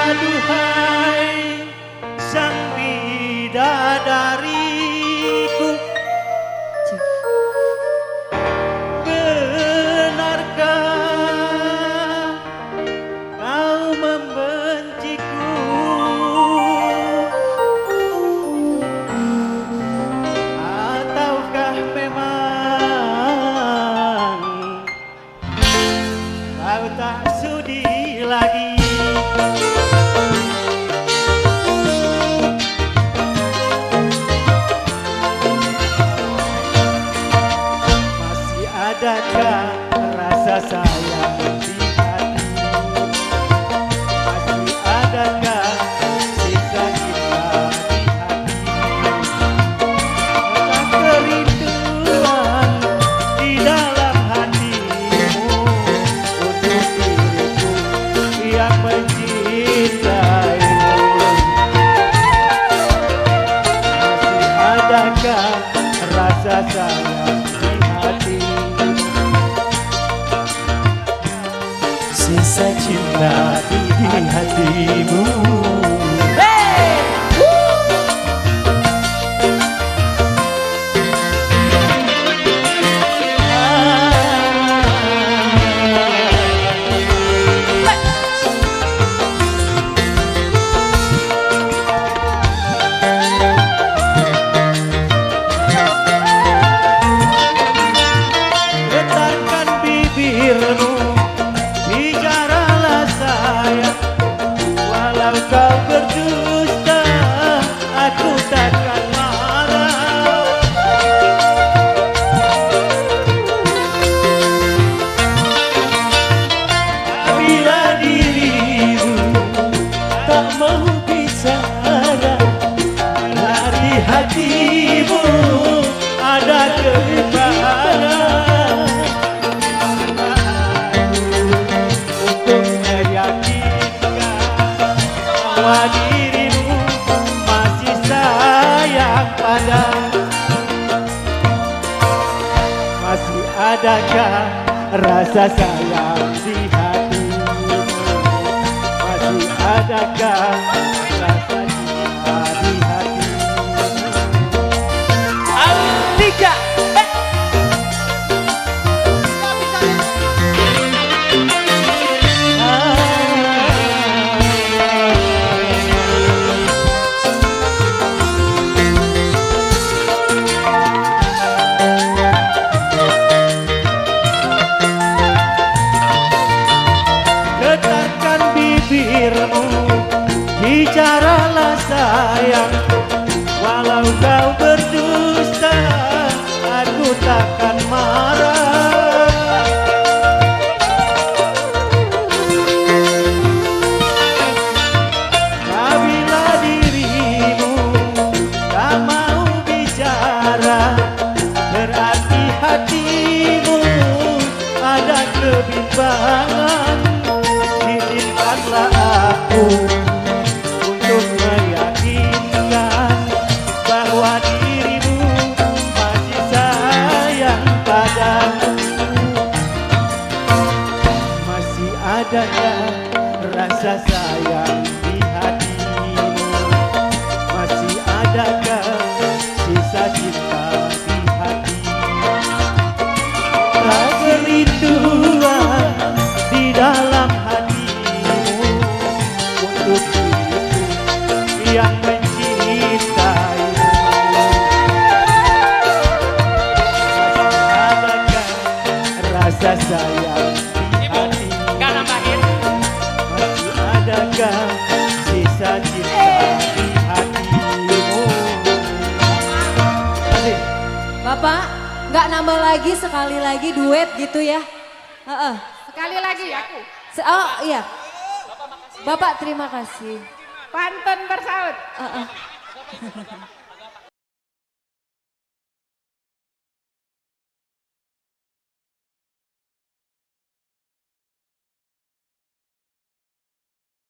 Aduhai sang bidadariku, benarkah kau membenciku? Ataukah memang kau tak sudi lagi? Masih adakah rasa sayang di hati? Masih adakah sisa cinta di hati? Tak kerinduan di dalam hatimu untuk diriku yang mencintaimu. Masih adakah rasa sayang di hati? Sisa cinta di hatimu. Getarkan bibirmu, bicaralah sayang. Walau kau berdusta, aku takkan marah. Bila dirimu tak mau bicara, dari hatimu ada kegemaran. Untuk meyakinkan bahwa dirimu masih sayang padaku. Masih adakah rasa sayang di hatimu? Masih adakah rasa cinta di hatimu? Andika, getarkan bibirmu, bicaralah sayang. Walau kau berdusta, aku takkan marah. Apabila dirimu tak mau bicara, berarti hatimu ada kebimbangan. Izinkanlah aku untuk meyakinkan bahwa dirimu masih sayang padaku. Masih adakah rasa sayang di hatimu? Masih adakah sisa cinta di hatimu? Tak kerinduan di dalam hatimu untuk diriku yang mencintaimu. Masih adakah rasa sayang di hatimu? Masih adakah sisa cinta di hatimu? Bapak, nggak nambah lagi sekali lagi duet gitu ya? Sekali lagi aku. Oh iya. Bapak terima kasih. Pantun bersaut.